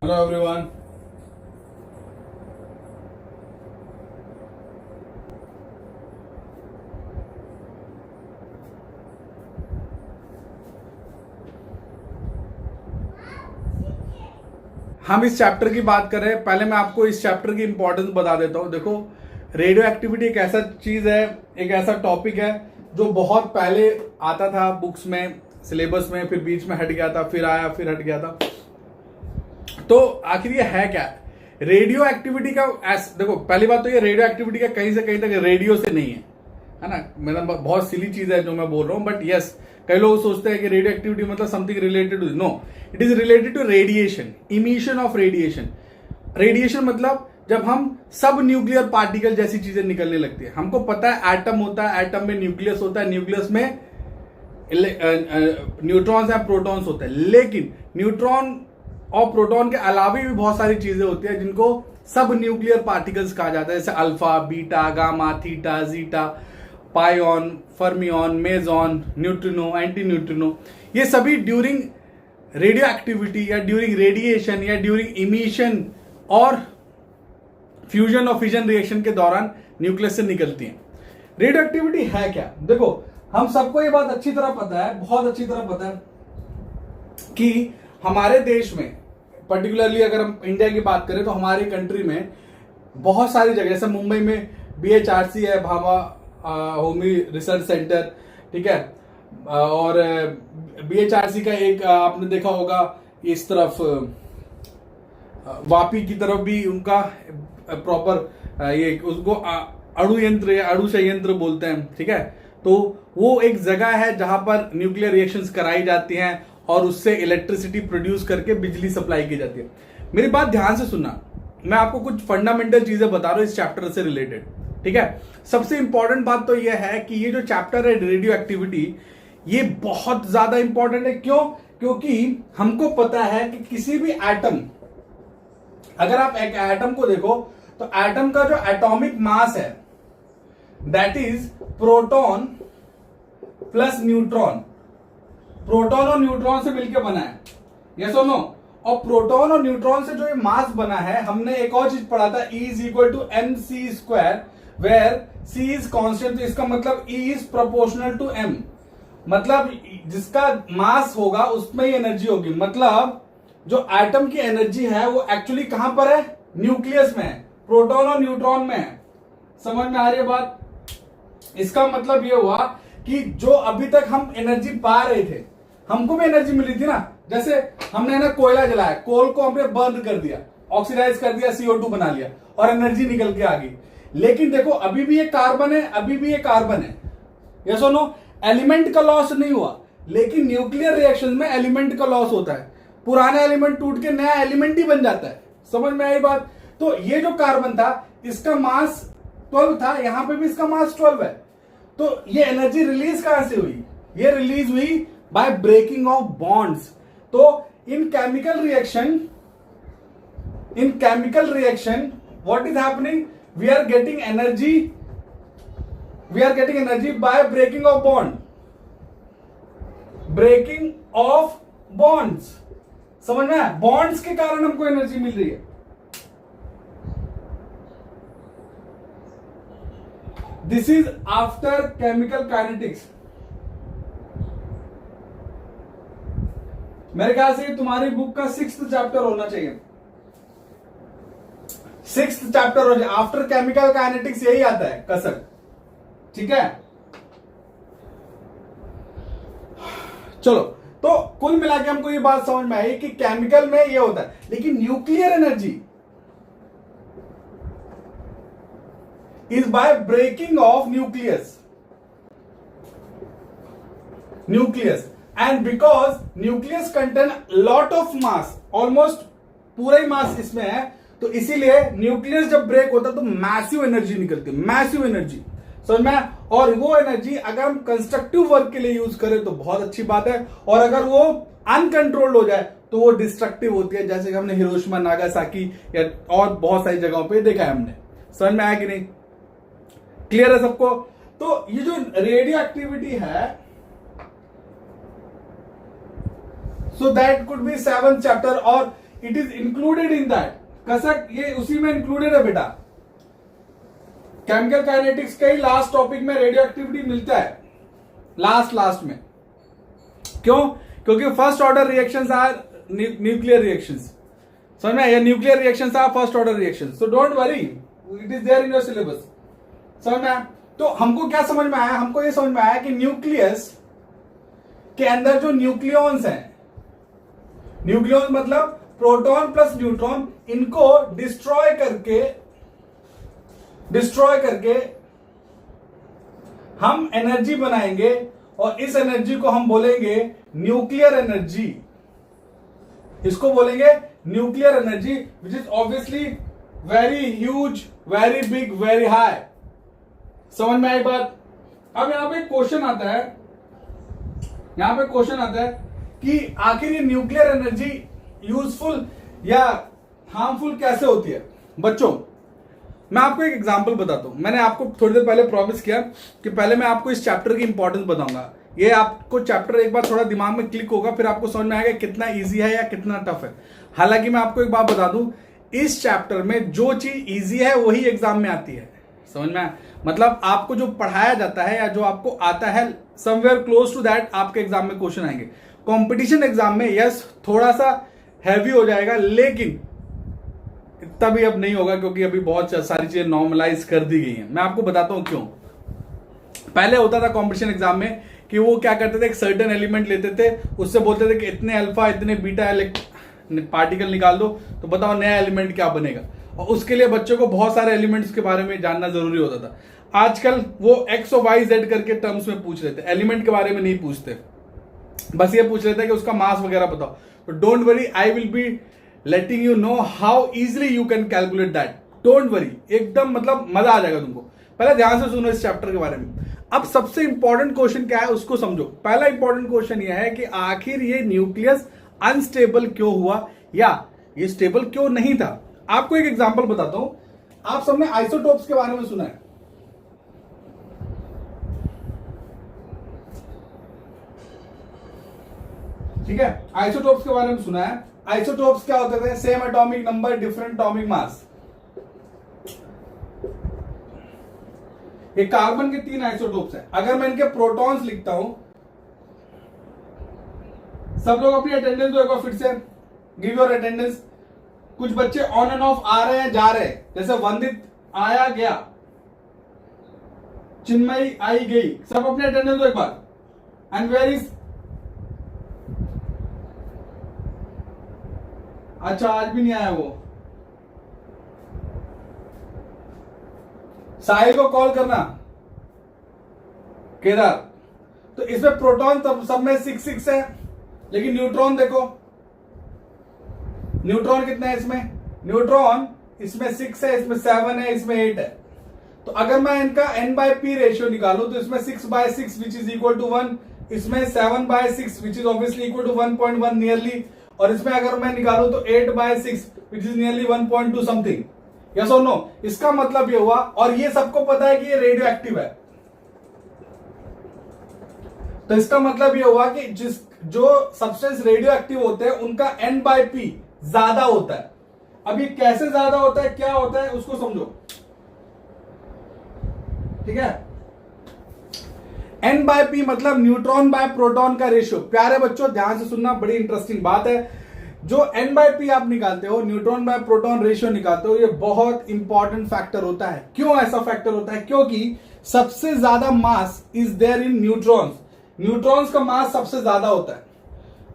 Hello everyone. हम इस chapter की बात कर रहे हैं। पहले मैं आपको इस चैप्टर की इंपॉर्टेंस बता देता हूं। देखो, रेडियो एक्टिविटी एक ऐसा चीज है, एक ऐसा टॉपिक है जो बहुत पहले आता था बुक्स में, सिलेबस में, फिर बीच में हट गया था, फिर आया, फिर हट गया था। तो आखिर ये है क्या? रेडियो एक्टिविटी का देखो, पहली बात तो ये रेडियो एक्टिविटी का कहीं से कहीं तक रेडियो से नहीं है ना। मतलब बहुत सिली चीज है जो मैं बोल रहा हूं, बट यस, कई लोग सोचते हैं कि रेडियो एक्टिविटी मतलब something related to, no, it is related to radiation, emission of radiation. Radiation मतलब जब हम सब न्यूक्लियर पार्टिकल जैसी चीजें निकलने लगती है। हमको पता है एटम होता है, एटम में न्यूक्लियस होता है, न्यूक्लियस में न्यूट्रॉन्स या प्रोटॉन्स होते हैं, लेकिन न्यूट्रॉन और प्रोटॉन के अलावा भी बहुत सारी चीजें होती है जिनको सब न्यूक्लियर पार्टिकल्स कहा जाता है, जैसे alpha, beta, gamma, theta, zeta, pion, fermion, meson, neutrino, anti neutrino. ये सभी ड्यूरिंग रेडियो एक्टिविटी या ड्यूरिंग रेडिएशन या ड्यूरिंग इमिशन और फ्यूजन और फिजन रिएक्शन के दौरान न्यूक्लियस से निकलती हैं। रेडियो एक्टिविटी है क्या? देखो, हम सबको ये बात अच्छी तरह पता है, बहुत अच्छी तरह पता है कि हमारे देश में, पर्टिकुलरली अगर हम इंडिया की बात करें तो हमारी कंट्री में बहुत सारी जगह, जैसे मुंबई में BHRC है, भाभा होमी रिसर्च सेंटर, ठीक है, और BHRC का एक आपने देखा होगा इस तरफ वापी की तरफ भी उनका प्रॉपर ये उसको अणु यंत्र या अणु संयंत्र बोलते हैं, ठीक है। तो वो एक जगह है जहां पर न्यूक्लियर रिएक्शंस कराई जाती हैं और उससे इलेक्ट्रिसिटी प्रोड्यूस करके बिजली सप्लाई की जाती है। मेरी बात ध्यान से सुनना, मैं आपको कुछ फंडामेंटल चीजें बता रहा हूं इस चैप्टर से रिलेटेड, ठीक है। सबसे इंपॉर्टेंट बात तो यह है कि ये जो चैप्टर है रेडियो एक्टिविटी, ये बहुत ज्यादा इंपॉर्टेंट है। क्यों? क्योंकि हमको पता है कि किसी भी एटम, अगर आप एक एटम को देखो तो एटम का जो एटॉमिक मास है that is proton plus neutron. Proton और न्यूट्रॉन से मिलकर बना है, यस और नो। और प्रोटॉन और न्यूट्रॉन से जो ये मास बना है, हमने एक और चीज पढ़ा था, E is equal to mc², where C is constant. तो इसका मतलब E is proportional to M, मतलब जिसका मास होगा उसमें ही एनर्जी होगी। मतलब जो एटम की एनर्जी है वो एक्चुअली कहां पर है? न्यूक्लियस में है, प्रोटॉन और न्यूट्रॉन में है। समझ में आ रही है बात? इसका मतलब ये हुआ कि जो अभी तक हम एनर्जी पा रहे थे, हमको भी एनर्जी मिली थी ना। जैसे हमने ना कोयला जलाया, कोल को हमने बर्न कर दिया, ऑक्सीडाइज कर दिया, CO2 बना लिया और एनर्जी निकल के आ गई। लेकिन देखो, अभी भी ये कार्बन है, अभी भी ये कार्बन है, यस और नो। एलिमेंट का लॉस नहीं हुआ, लेकिन न्यूक्लियर रिएक्शन में एलिमेंट का लॉस होता है। पुराना एलिमेंट टूट के नया एलिमेंट ही बन जाता है। समझ में आई बात? तो ये जो कार्बन था, इसका मास 12 था, यहां पे भी इसका मास 12 है। तो ये एनर्जी रिलीज कहां से हुई? ये रिलीज हुई बाय ब्रेकिंग ऑफ बॉन्ड्स। तो इन chemical reaction what is happening? We are getting energy by breaking of bond, breaking of bonds. समझ में आया? बॉन्ड्स के कारण हमको एनर्जी मिल रही है। This is after chemical kinetics. मेरे ख्याल से तुम्हारी बुक का 6th चैप्टर होना चाहिए, 6th चैप्टर हो जाए। आफ्टर केमिकल काइनेटिक्स यही आता है, कसक, ठीक है। चलो, तो कुल मिला के हमको ये बात समझ में आई कि केमिकल में ये होता है, लेकिन nuclear energy is by breaking of nucleus and because nucleus contain lot of mass, almost पूरा ही मास इसमें है, तो इसीलिए न्यूक्लियस जब ब्रेक होता है तो मैसिव एनर्जी निकलती है, मैसिव एनर्जी। समझ में? और वो एनर्जी अगर हम कंस्ट्रक्टिव वर्क के लिए यूज करें तो बहुत अच्छी बात है, और अगर वो अनकंट्रोल्ड हो जाए तो वो डिस्ट्रक्टिव होती है, जैसे कि हमने हिरोशिमा, नागासाकी या और बहुत सारी जगहों पे देखा है हमने। समझ में आया कि नहीं? क्लियर है सबको? तो ये जो रेडियो एक्टिविटी है, so that could be 7th chapter, और it is included in that. कसक ये उसी में इंक्लूडेड है बेटा। केमिकल काइनेटिक्स का ही लास्ट टॉपिक में रेडियो एक्टिविटी मिलता है, लास्ट में। क्यों? क्योंकि first order reactions are nuclear reactions, समझ में आया? Nuclear reactions are first order reactions, so don't worry, it is there in your syllabus, समझ में आया? तो हमको क्या समझ में आया? हमको ये समझ में आया कि न्यूक्लियस के अंदर जो न्यूक्लियॉन्स हैं, न्यूक्लियॉन्स मतलब प्रोटॉन प्लस न्यूट्रॉन, इनको डिस्ट्रॉय करके हम एनर्जी बनाएंगे और इस एनर्जी को हम बोलेंगे न्यूक्लियर एनर्जी। इसको बोलेंगे nuclear energy, which is obviously very huge, very big, very high. समझ में आई बात? अब यहां पे क्वेश्चन आता है कि आखिर ये न्यूक्लियर एनर्जी यूजफुल या हार्मफुल कैसे होती है? बच्चों, मैं आपको एक एग्जांपल बताता हूं। मैंने आपको थोड़ी देर पहले प्रॉमिस किया कि पहले मैं आपको इस चैप्टर की इंपॉर्टेंस बताऊंगा। ये आपको चैप्टर एक बार थोड़ा दिमाग में क्लिक होगा, फिर आपको समझ में आएगा कितना इजी है या कितना टफ है। हालांकि मैं आपको एक बात बता दूं, इस चैप्टर में जो चीज इजी है वही एग्जाम में आती है, समझ में आया? मतलब आपको जो पढ़ाया जाता है या जो आपको आता है, समवेयर क्लोज टू दैट आपके एग्जाम में क्वेश्चन आएंगे। कॉम्पिटिशन एग्जाम में यस थोड़ा सा हैवी हो जाएगा, लेकिन इतना भी अब नहीं होगा, क्योंकि अभी बहुत सारी चीजें नॉर्मलाइज कर दी गई हैं। मैं आपको बताता हूं क्यों। पहले होता था कॉम्पिटिशन एग्जाम में कि वो क्या करते थे, एक सर्टेन एलिमेंट लेते थे, उससे बोलते थे कि इतने अल्फा इतने बीटा पार्टिकल निकाल दो, तो बताओ नया एलिमेंट क्या बनेगा। और उसके लिए बच्चों को बहुत सारे एलिमेंट्स के बारे में जानना जरूरी होता था। आजकल वो एक्स और वाई जेड करके टर्म्स में पूछ लेते, एलिमेंट के बारे में नहीं पूछते, बस ये पूछ लेते हैं कि उसका मास वगैरह बताओ। तो don't worry, I will be letting you know how easily you can calculate that. Don't worry, एकदम मतलब मजा आ जाएगा तुमको। पहले ध्यान से सुनो इस चैप्टर के बारे में। अब सबसे इंपॉर्टेंट क्वेश्चन क्या है उसको समझो। पहला इंपॉर्टेंट क्वेश्चन यह है कि आखिर ये न्यूक्लियस अनस्टेबल क्यों हुआ या ये स्टेबल क्यों नहीं था। आपको एक एग्जांपल बताता हूं। आप सबने आइसोटोप्स के बारे में सुना है? ठीक है, आइसोटोप्स के बारे में सुना है। आइसोटोप्स क्या होते थे? Same atomic number, different atomic mass. ये कार्बन के 3 आइसोटोप्स हैं। अगर मैं इनके प्रोटॉन्स लिखता हूं, सब लोग अपनी अटेंडेंस दो एक बार फिर से, गिव योर अटेंडेंस। कुछ बच्चे ऑन एंड ऑफ आ रहे हैं जा रहे हैं, जैसे वंदित आया गया, चिन्मयी आई गई, सब अपने अटेंडेंस दो एक बार। एंड वेयर इज, अच्छा आज भी नहीं आया वो। साहिल को कॉल करना, केदार। तो इसमें प्रोटॉन सब में 6 है, लेकिन न्यूट्रॉन देखो, न्यूट्रॉन कितना है इसमें? न्यूट्रॉन इसमें 6 है, इसमें 7 है, इसमें 8 है। तो अगर मैं इनका n/p रेशियो निकालूं तो इसमें 6/6 विच इज इक्वल टू 1, इसमें 7/6 which is obviously equal to 1.1 nearly, और इसमें अगर मैं निकालूं तो 8/6 which is nearly 1.2 something. Yes और नो? इसका मतलब ये हुआ, और ये सबको पता है कि ये रेडियो एक्टिव है, तो इसका मतलब ये हुआ कि जो सब्सटेंस रेडियो एक्टिव होते हैं उनका n/p ज्यादा होता है। अब ये कैसे ज्यादा होता है, क्या होता है उसको समझो, ठीक है? n/p मतलब न्यूट्रॉन बाय प्रोटॉन का रेशियो। प्यारे बच्चों ध्यान से सुनना, बड़ी इंटरेस्टिंग बात है। जो n/p आप निकालते हो, न्यूट्रॉन बाय प्रोटॉन रेशियो निकालते हो, ये बहुत इंपॉर्टेंट फैक्टर होता है। क्यों ऐसा फैक्टर होता है? क्योंकि सबसे ज्यादा mass is there in neutrons. Neutrons का मास सबसे ज्यादा होता है।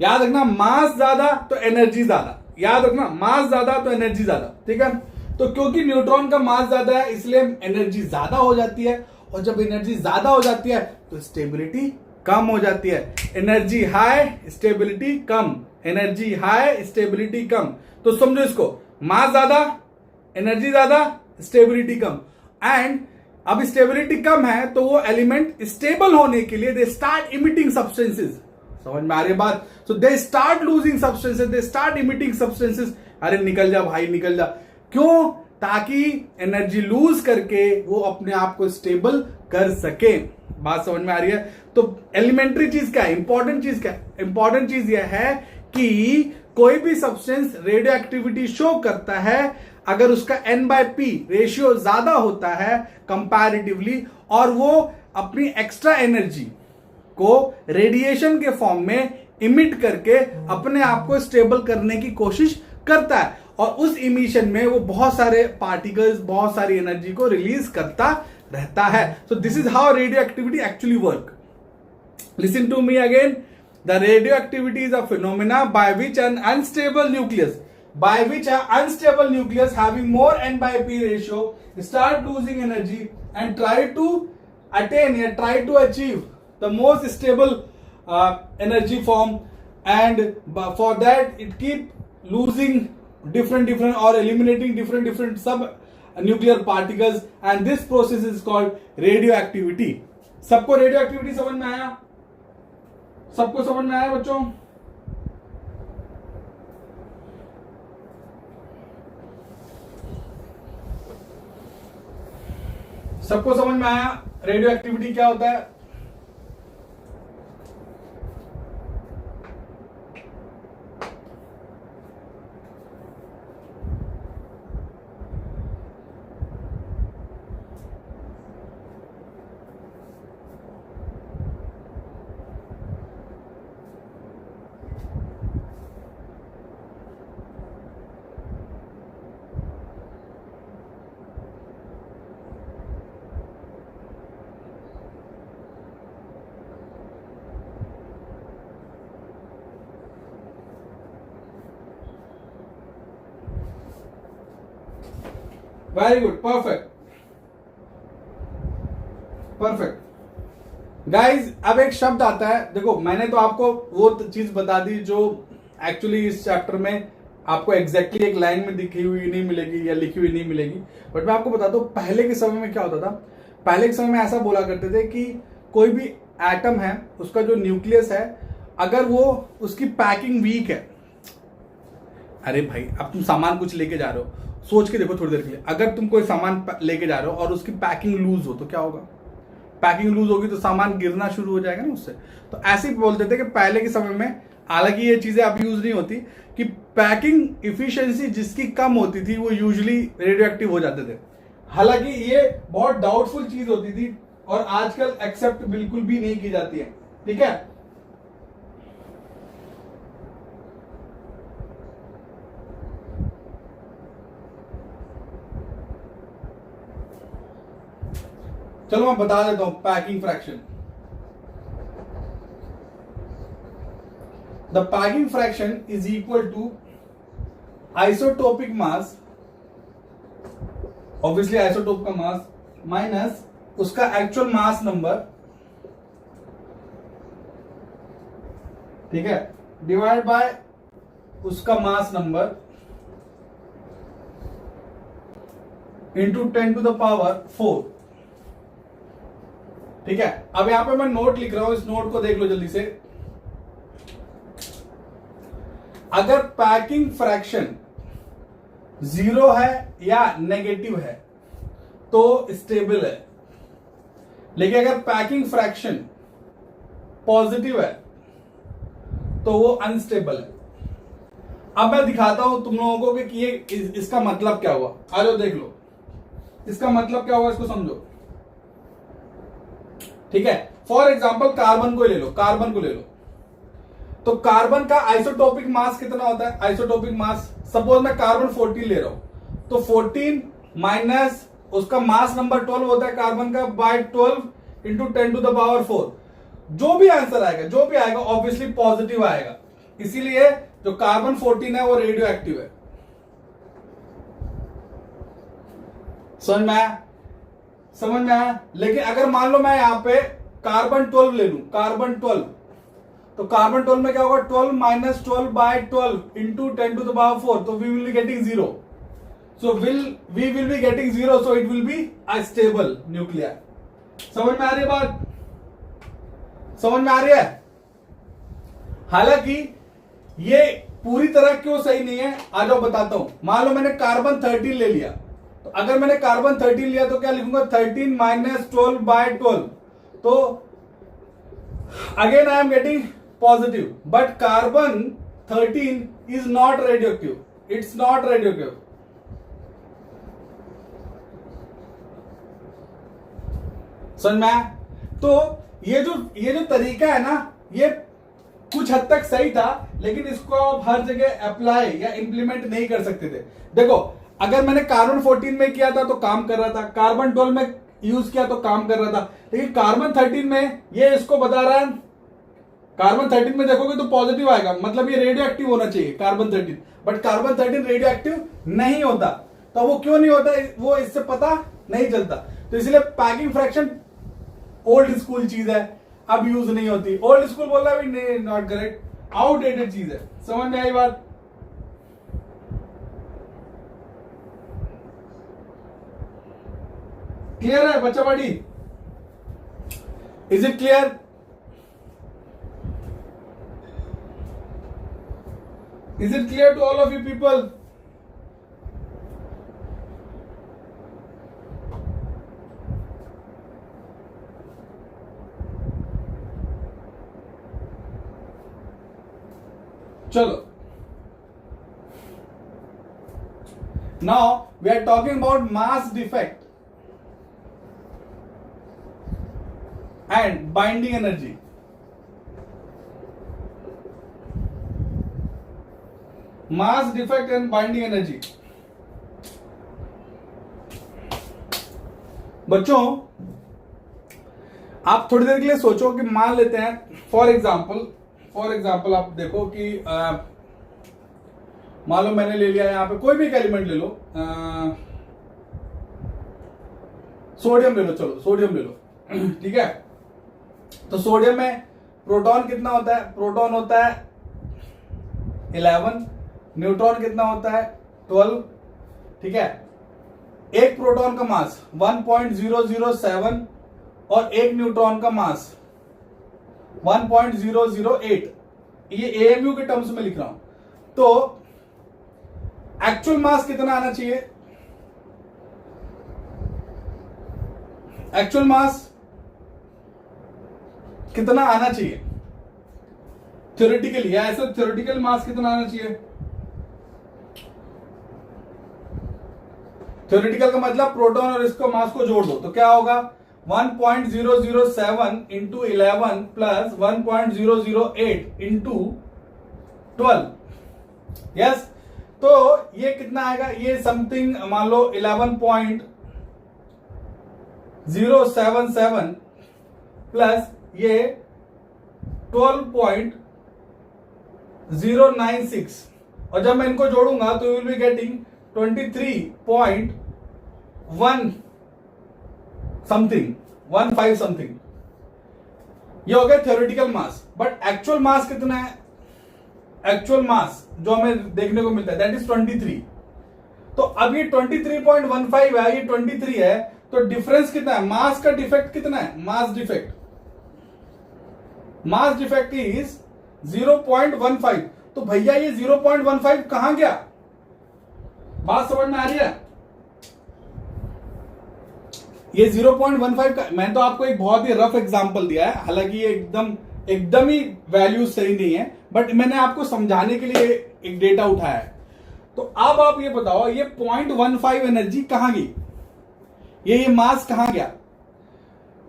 याद रखना, मास ज्यादा तो एनर्जी ज्यादा। याद रखना, मास ज्यादा तो एनर्जी ज्यादा, ठीक है? तो क्योंकि न्यूट्रॉन का मास ज्यादा है इसलिए एनर्जी ज्यादा हो जाती है, और जब एनर्जी ज्यादा हो जाती है तो स्टेबिलिटी कम हो जाती है। एनर्जी हाई, स्टेबिलिटी कम, एनर्जी हाई, स्टेबिलिटी कम। तो समझो इसको, मास ज्यादा, एनर्जी ज्यादा, स्टेबिलिटी कम। एंड अब स्टेबिलिटी कम है तो वो एलिमेंट स्टेबल होने के लिए दे स्टार्ट इमिटिंग सब्सटेंसेस। समझ में आ रही है बात? So they start losing substances, they start emitting substances. अरे निकल जा भाई निकल जा। क्यों? ताकि एनर्जी लूज करके वो अपने आप को स्टेबल कर सके। बात समझ में आ रही है? तो एलिमेंट्री चीज क्या है, इंपॉर्टेंट चीज क्या है? इंपॉर्टेंट चीज यह है कि कोई भी सब्सटेंस रेडियो एक्टिविटी शो करता है अगर उसका N/P रेशियो ज्यादा होता है कंपैरेटिवली, और वो अपनी एक्स्ट्रा एनर्जी को रेडिएशन के फॉर्म में इमिट करके अपने आप को स्टेबल करने की कोशिश करता है, और उस इमिशन में वो बहुत सारे पार्टिकल्स, बहुत सारी एनर्जी को रिलीज करता रहता है. So this is how radio activity actually work. Listen to me again. The radio activity is a phenomena by which an unstable nucleus, by which an unstable nucleus having more N/P ratio start losing energy and try to attain or try to achieve the most stable energy form, and for that it keep losing different or eliminating different sub nuclear particles, and this process is called radioactivity. सबको radioactivity समझ में आया? सबको समझ में आया बच्चों? सबको समझ में आया रेडियो एक्टिविटी क्या होता है? Very good, perfect perfect guys. अब एक शब्द आता है, देखो मैंने तो आपको वो चीज बता दी जो एक्चुअली इस चैप्टर में आपको एग्जैक्टली एक लाइन में दिखी हुई नहीं मिलेगी या लिखी हुई नहीं मिलेगी, बट मैं आपको बताता हूं पहले के समय में क्या होता था. पहले के समय में ऐसा बोला करते थे कि कोई भी एटम है, उसका जो न्यूक्लियस है, अगर वो उसकी पैकिंग वीक है, अरे भाई अब तुम सामान कुछ लेके जा रहे हो, सोच के देखो थोड़ी देर के लिए, अगर तुम कोई सामान लेके जा रहे हो और उसकी पैकिंग लूज हो तो क्या होगा? पैकिंग लूज होगी तो सामान गिरना शुरू हो जाएगा ना उससे. तो ऐसे ही बोलते थे कि पहले के समय में, हालांकि ये चीजें अब यूज नहीं होती, कि पैकिंग इफिशिएंसी जिसकी कम होती थी वो यूजुअली रेडियो एक्टिव हो जाते थे. हालांकि ये बहुत डाउटफुल चीज होती थी और आजकल एक्सेप्ट बिल्कुल भी नहीं की जाती है. ठीक है, चलो मैं बता देता हूं packing fraction. The packing fraction is equal to isotopic mass, obviously isotope का मास, माइनस उसका एक्चुअल मास नंबर, ठीक है, डिवाइड बाय उसका mass number into 10 to the power 4. ठीक है, अब यहां पे मैं नोट लिख रहा हूं, इस नोट को देख लो जल्दी से. अगर पैकिंग फ्रैक्शन 0 है या नेगेटिव है तो स्टेबल है, लेकिन अगर पैकिंग फ्रैक्शन पॉजिटिव है तो वो अनस्टेबल है. अब मैं दिखाता हूं तुम लोगों को कि ये इसका मतलब क्या हुआ. आ जाओ देख लो इसका मतलब क्या होगा, इसको समझो. ठीक है, फॉर एग्जाम्पल कार्बन को ले लो, कार्बन को ले लो, तो कार्बन का आइसोटोपिक मास कितना होता है? आइसोटोपिक मास, सपोज मैं कार्बन 14 ले रहा हूं, तो 14 माइनस उसका मास नंबर 12 होता है कार्बन का, bye 12 into 10 to the power 4. जो भी आंसर आएगा, जो भी आएगा ऑब्वियसली पॉजिटिव आएगा. इसीलिए जो कार्बन 14 है वो रेडियो एक्टिव है. समझ में आया? लेकिन अगर मान लो मैं यहां पे कार्बन 12 ले लूं, कार्बन 12, तो कार्बन 12 में क्या होगा? 12 minus 12 by 12 into 10 to the power 4, तो we will be getting 0. So we will be getting 0, so it will be a stable nuclear. समझ में आ रही है बात? समझ में आ रही है? हालांकि ये पूरी तरह क्यों सही नहीं है, आ जाओ बताता हूं. मान लो मैंने कार्बन 13 ले लिया, तो अगर मैंने कार्बन 13 लिया तो क्या लिखूंगा? 13 माइनस 12 बाय 12, तो again I am getting positive, but carbon 13 is not radio active, it's not radio active. समझ में आया? तो ये जो तरीका है ना, ये कुछ हद तक सही था, लेकिन इसको आप हर जगह अप्लाई या इंप्लीमेंट नहीं कर सकते थे। देखो, अगर मैंने कार्बन 14 में किया था तो काम कर रहा था, कार्बन 12 में यूज किया तो काम कर रहा था, लेकिन कार्बन 13 में ये इसको बता रहा है, कार्बन 13 में देखोगे तो पॉजिटिव आएगा, मतलब ये रेडियो एक्टिव होना चाहिए carbon 13, but carbon 13 radio active नहीं होता। तो वो क्यों नहीं होता, वो इससे पता नहीं चलता। तो इसलिए पैकिंग फ्रैक्शन ओल्ड स्कूल चीज है, अब यूज नहीं होती। ओल्ड स्कूल बोल रहा है नॉट करेक्ट, आउटडेटेड चीज है। समझ में आई बात? क्लियर है बच्चा बड़ी? Is it clear? Is it clear to all of you people? चलो, now we are talking about mass defect and binding energy. Mass defect and binding energy. बच्चों, आप थोड़ी देर के लिए सोचो कि मान लेते हैं फॉर एग्जाम्पल आप देखो कि मान लो मैंने ले लिया यहां पे कोई भी एक एलिमेंट ले लो, सोडियम ले लो, चलो सोडियम ले लो, ठीक है। तो सोडियम में प्रोटॉन कितना होता है? प्रोटॉन होता है 11, न्यूट्रॉन कितना होता है 12, ठीक है। एक प्रोटॉन का मास 1.007 और एक न्यूट्रॉन का मास 1.008, ये एएमयू के टर्म्स में लिख रहा हूं। तो एक्चुअल मास कितना आना चाहिए? एक्चुअल मास कितना आना चाहिए थ्योरेटिकली, या ऐसा थ्योरेटिकल मास कितना आना चाहिए? थ्योरेटिकल का मतलब प्रोटॉन और इसको मास को जोड़ दो तो क्या होगा? 1.007 इंटू 11 प्लस 1.008 इंटू 12। यस, तो ये कितना आएगा? ये समथिंग मान लो 11.077 प्लस ये 12.096, और जब मैं इनको जोड़ूंगा तो you will be getting 23.1 something, 15 something. ये हो गया theoretical mass. But actual mass कितना है? एक्चुअल मास जो हमें देखने को मिलता है दैट इज 23। तो अब ये 23.15 है, ये 23 है, तो डिफरेंस कितना है? मास का डिफेक्ट कितना है? Mass defect is 0.15। तो भैया ये 0.15 कहां गया? बात समझ में आ रही है? ये 0.15 का मैंने तो आपको एक बहुत ही रफ एग्जांपल दिया है, हालांकि ये एकदम ही वैल्यू सही नहीं है, बट मैंने आपको समझाने के लिए एक डेटा उठाया है। तो अब आप ये बताओ, ये 0.15 एनर्जी कहां गई? ये मास कहां गया?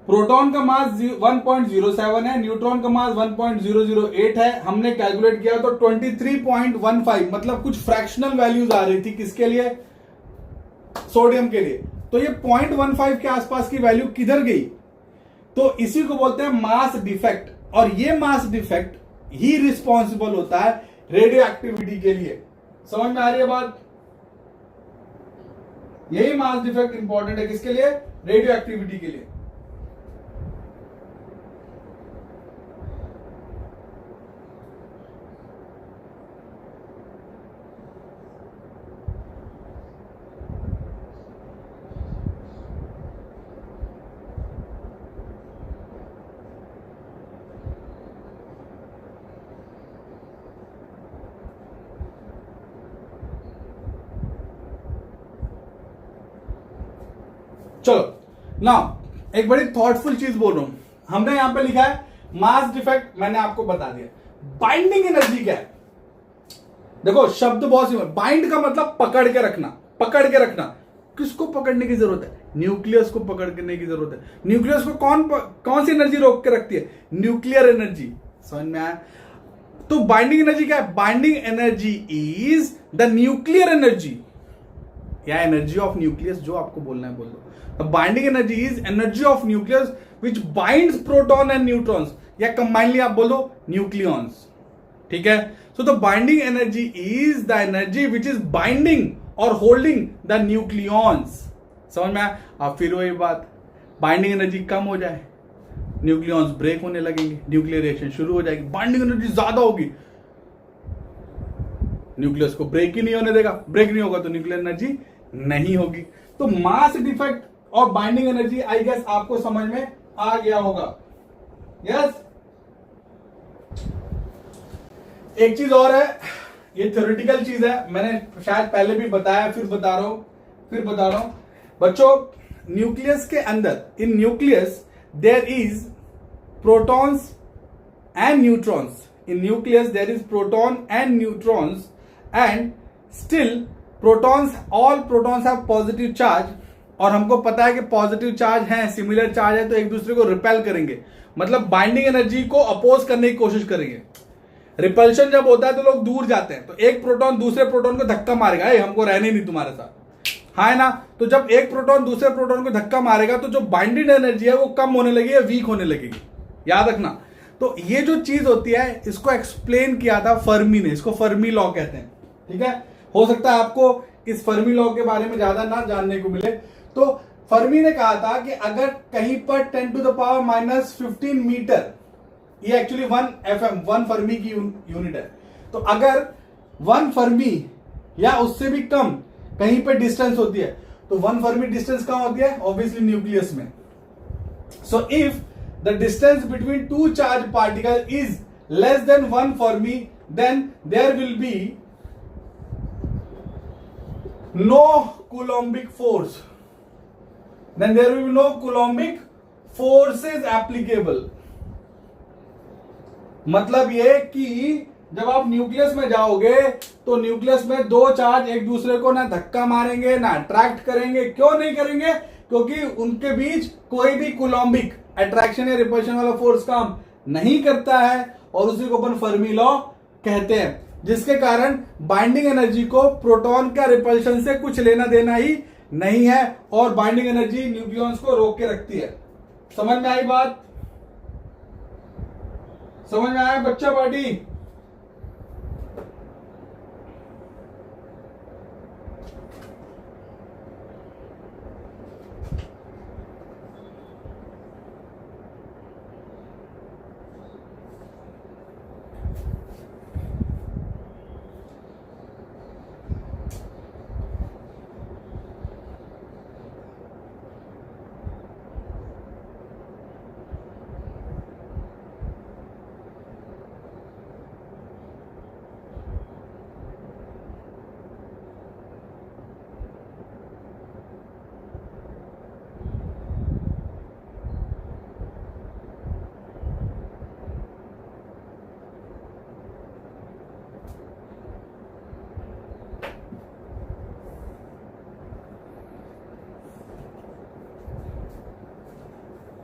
प्रोटॉन का मास 1.07 है, न्यूट्रॉन का मास 1.008 है। हमने कैलकुलेट किया तो 23.15, मतलब कुछ फ्रैक्शनल वैल्यूज आ रही थी। किसके लिए? सोडियम के लिए। तो ये 0.15 के आसपास की वैल्यू किधर गई? तो इसी को बोलते हैं मास डिफेक्ट, और ये मास डिफेक्ट ही रिस्पॉन्सिबल होता है रेडियो एक्टिविटी के लिए। समझ में आ रही है बात? यही मास डिफेक्ट इंपॉर्टेंट है किसके लिए? रेडियो एक्टिविटी के लिए। चलो ना, एक बड़ी थॉटफुल चीज बोल रहा हूं। हमने यहां पे लिखा है मास डिफेक्ट, मैंने आपको बता दिया। बाइंडिंग एनर्जी क्या है? देखो शब्द बहुत सिंपल, बाइंड का मतलब पकड़ के रखना, पकड़ के रखना। किसको पकड़ने की जरूरत है? न्यूक्लियस को पकड़ने की जरूरत है। न्यूक्लियस को कौन सी एनर्जी रोक के रखती है? Nuclear energy. समझ में आया? तो बाइंडिंग एनर्जी क्या है? Binding energy is the nuclear energy या एनर्जी ऑफ न्यूक्लियस, जो आपको बोलना है बोल दो। Binding energy is energy of nucleus which binds proton and neutrons, या कंबाइनली आप बोलो न्यूक्लियॉन्स। ठीक है? So the binding energy is the energy which is binding और होल्डिंग द न्यूक्लियॉन्स। समझ में आया? अब फिर वही बात, बाइंडिंग एनर्जी कम हो जाए, न्यूक्लियॉन्स ब्रेक होने लगेंगे, न्यूक्लियर रिएक्शन शुरू हो जाएगी। बाइंडिंग एनर्जी ज्यादा होगी, न्यूक्लियस को ब्रेक ही नहीं होने देगा, ब्रेक नहीं होगा तो न्यूक्लियर एनर्जी नहीं होगी। तो मास डिफेक्ट और बाइंडिंग एनर्जी आई गेस आपको समझ में आ गया होगा। यस? एक चीज और है, ये थ्योरेटिकल चीज है, मैंने शायद पहले भी बताया, फिर बता रहा हूं बच्चों। न्यूक्लियस के अंदर, in nucleus there is protons and neutrons. in nucleus there is proton and neutrons, and still protons, all protons have positive charge, और हमको पता है कि पॉजिटिव चार्ज है, सिमिलर चार्ज है, तो एक दूसरे को रिपेल करेंगे, मतलब बाइंडिंग एनर्जी को अपोज करने की कोशिश करेंगे। रिपल्शन जब होता है तो लोग दूर जाते हैं, तो एक प्रोटॉन दूसरे प्रोटॉन को धक्का मारेगा, हमको रहने नहीं तुम्हारे साथ, हाँ है ना? तो जब एक प्रोटॉन दूसरे प्रोटॉन को धक्का मारेगा तो जो बाइंडिंग एनर्जी है वो कम होने लगेगी, वीक होने लगेगी, याद रखना। तो ये जो चीज होती है इसको एक्सप्लेन किया था फर्मी ने, इसको फर्मी लॉ कहते हैं। ठीक है? हो सकता है आपको इस फर्मी लॉ के बारे में ज्यादा ना जानने को मिले। तो फर्मी ने कहा था कि अगर कहीं पर 10⁻⁻15 मीटर, ये एक्चुअली 1 FM 1 फर्मी की यूनिट है, तो अगर 1 फर्मी या उससे भी कम कहीं पर डिस्टेंस होती है, तो 1 फर्मी डिस्टेंस कहां होती है? ऑब्वियसली न्यूक्लियस में। So if the distance between two charged particles is less than 1 Fermi, then there will be no Coulombic force. Then there will be no Coulombic forces applicable. मतलब ये कि जब आप nucleus में जाओगे तो न्यूक्लियस में दो चार्ज एक दूसरे को ना धक्का मारेंगे ना अट्रैक्ट करेंगे। क्यों नहीं करेंगे? क्योंकि उनके बीच कोई भी कोलॉम्बिक अट्रैक्शन या रिपल्शन वाला फोर्स काम नहीं करता है, और उसी को अपन फर्मी लॉ कहते हैं, जिसके कारण बाइंडिंग एनर्जी को प्रोटॉन का रिपल्शन से कुछ लेना देना ही नहीं है, और बाइंडिंग एनर्जी न्यूक्लियॉन्स को रोक के रखती है। समझ में आई बात? समझ में आया बच्चा पार्टी?